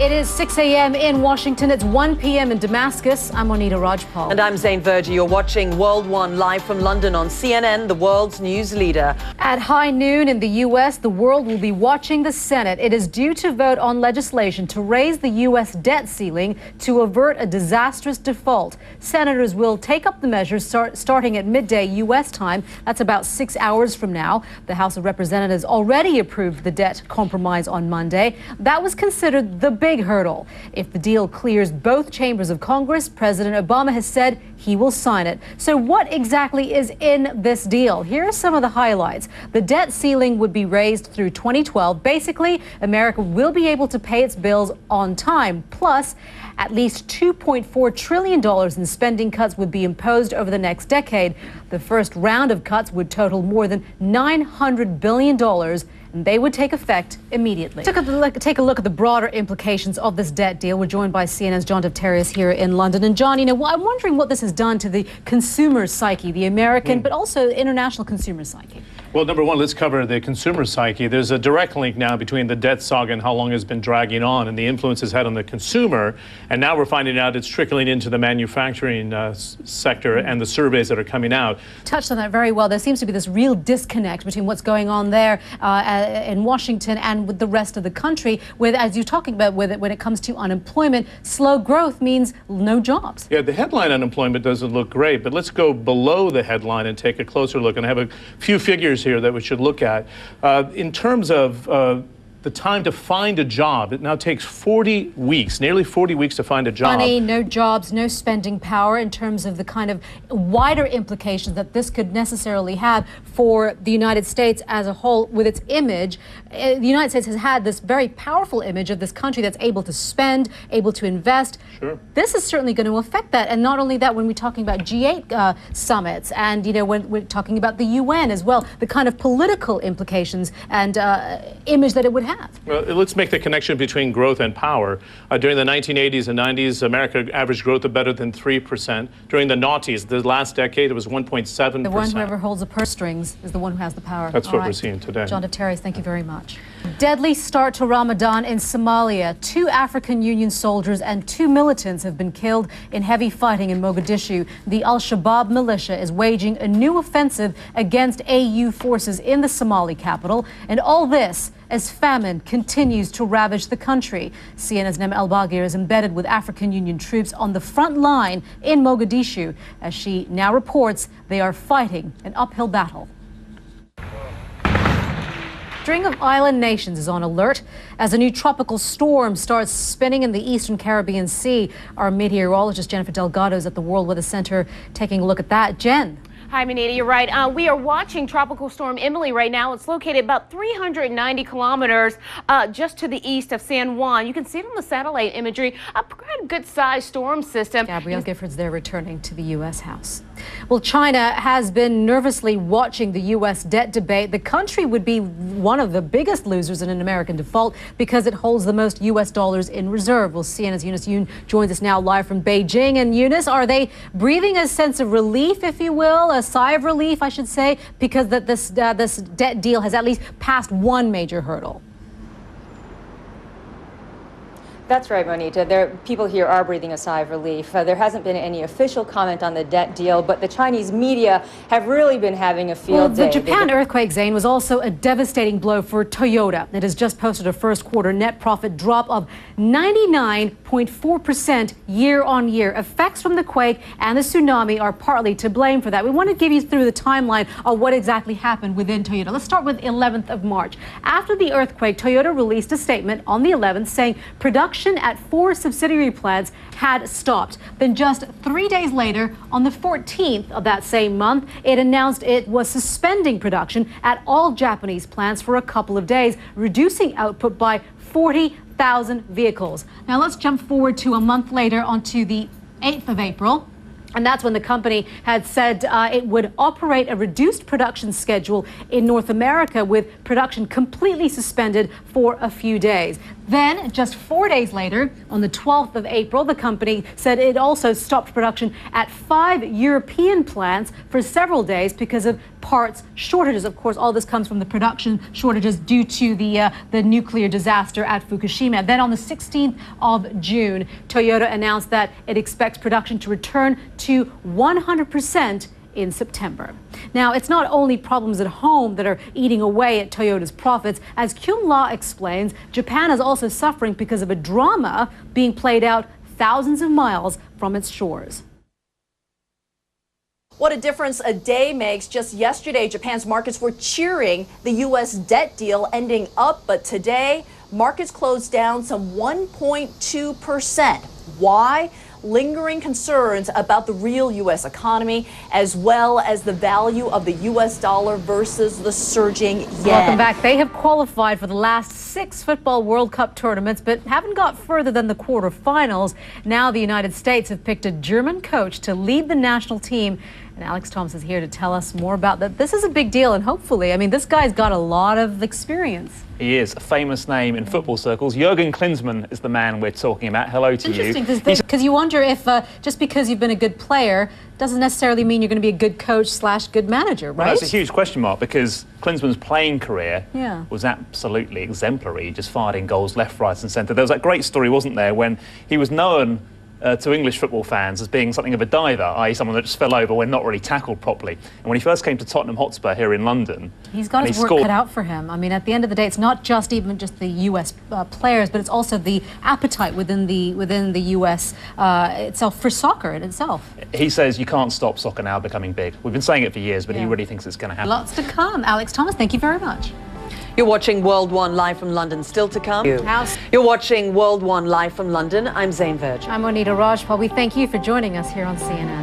It is 6 a.m. in Washington. It's 1 p.m. in Damascus. I'm Monita Rajpal. And I'm Zain Verjee. You're watching World One live from London on CNN, the world's news leader. At high noon in the U.S., the world will be watching the Senate. It is due to vote on legislation to raise the U.S. debt ceiling to avert a disastrous default. Senators will take up the measures starting at midday U.S. time. That's about 6 hours from now. The House of Representatives already approved the debt compromise on Monday. That was considered the big hurdle. If the deal clears both chambers of Congress, President Obama has said he will sign it. So what exactly is in this deal? Here are some of the highlights. The debt ceiling would be raised through 2012. Basically, America will be able to pay its bills on time. Plus, at least $2.4 trillion in spending cuts would be imposed over the next decade. The first round of cuts would total more than $900 billion. And they would take effect immediately. Take a look at the broader implications of this debt deal. We're joined by CNN's John here in London. And John, I'm wondering what this has done to the consumer psyche, the American, but also international consumer psyche. Well, number one, let's cover the consumer psyche. There's a direct link now between the debt saga and how long it's been dragging on and the influence it's had on the consumer. And now we're finding out it's trickling into the manufacturing sector and the surveys that are coming out. Touched on that very well. There seems to be this real disconnect between what's going on there in Washington and with the rest of the country, with, as you're talking about, with it, when it comes to unemployment, slow growth means no jobs. Yeah, the headline unemployment doesn't look great, but let's go below the headline and take a closer look. And I have a few figures here that we should look at. In terms of the time to find a job, it now takes 40 weeks, nearly 40 weeks to find a job. Money, no jobs, no spending power in terms of the kind of wider implications that this could necessarily have for the United States as a whole with its image. The United States has had this very powerful image of this country that's able to spend, able to invest. Sure. This is certainly going to affect that. And not only that, when we're talking about G8 summits and, when we're talking about the UN as well, the kind of political implications and image that it would have. Well, let's make the connection between growth and power. During the 1980s and 90s, America averaged growth of better than 3%. During the noughties, the last decade, it was 1.7%. The one whoever holds the purse strings is the one who has the power. That's what we're seeing today. John, thank you very much. Deadly start to Ramadan in Somalia. 2 African Union soldiers and 2 militants have been killed in heavy fighting in Mogadishu. The Al-Shabaab militia is waging a new offensive against AU forces in the Somali capital. And all this as famine continues to ravage the country. CNN's Nem El-Bagir is embedded with African Union troops on the front line in Mogadishu. As she now reports, they are fighting an uphill battle. String of island nations is on alert as a new tropical storm starts spinning in the eastern Caribbean Sea. Our meteorologist Jennifer Delgado is at the World Weather Center taking a look at that. Jen. Hi, Monita, you're right. We are watching Tropical Storm Emily right now. It's located about 390 kilometers just to the east of San Juan. You can see it on the satellite imagery. A pretty good-sized storm system. Gabrielle Giffords there returning to the U.S. House. Well, China has been nervously watching the U.S. debt debate. The country would be one of the biggest losers in an American default because it holds the most U.S. dollars in reserve. Well, CNN's Eunice Yoon joins us now live from Beijing. And Eunice, are they breathing a sense of relief, if you will, a sigh of relief, I should say, because that this debt deal has at least passed one major hurdle? That's right, Monita. People here are breathing a sigh of relief. There hasn't been any official comment on the debt deal, but the Chinese media have really been having a field day. The Japan earthquake, Zain, was also a devastating blow for Toyota. It has just posted a first quarter net profit drop of 99.4% year on year. Effects from the quake and the tsunami are partly to blame for that. We want to give you through the timeline of what exactly happened within Toyota. Let's start with 11th of March. After the earthquake, Toyota released a statement on the 11th saying production at 4 subsidiary plants had stopped. Then just 3 days later, on the 14th of that same month, it announced it was suspending production at all Japanese plants for a couple of days, reducing output by 40,000 vehicles. Now let's jump forward to a month later onto the 8th of April. And that's when the company had said it would operate a reduced production schedule in North America with production completely suspended for a few days. Then, just 4 days later, on the 12th of April, the company said it also stopped production at 5 European plants for several days because of parts shortages. Of course, all this comes from the production shortages due to the nuclear disaster at Fukushima. Then on the 16th of June, Toyota announced that it expects production to return to 100% in September. Now, it's not only problems at home that are eating away at Toyota's profits. As Kyung-la explains, Japan is also suffering because of a drama being played out thousands of miles from its shores. What a difference a day makes. Just yesterday, Japan's markets were cheering the U.S. debt deal ending up, but today, markets closed down some 1.2%. Why? Lingering concerns about the real U.S. economy, as well as the value of the U.S. dollar versus the surging yen. Welcome back. They have qualified for the last 6 football World Cup tournaments, but haven't got further than the quarterfinals. Now the United States have picked a German coach to lead the national team. And Alex Thomas is here to tell us more about that. This is a big deal, and hopefully, I mean, this guy's got a lot of experience. He is a famous name in football circles. Jurgen Klinsmann is the man we're talking about. Hello to you. Interesting, because you wonder if just because you've been a good player doesn't necessarily mean you're going to be a good coach / good manager, right? Well, that's a huge question mark, because Klinsmann's playing career Yeah. was absolutely exemplary. He just fired in goals left, right and centre. There was that great story, wasn't there, when he was known to English football fans as being something of a diver, i.e. someone that just fell over when not really tackled properly. And when he first came to Tottenham Hotspur here in London, he's got his work cut out for him. I mean, at the end of the day, it's not just even just the U.S. Players, but it's also the appetite within the U.S. Itself for soccer in itself. He says you can't stop soccer now becoming big. We've been saying it for years, but he really thinks it's going to happen. Lots to come. Alex Thomas, thank you very much. You're watching World One live from London. Still to come. You're watching World One live from London. I'm Zain Verjee. I'm Monita Rajpal. We thank you for joining us here on CNN.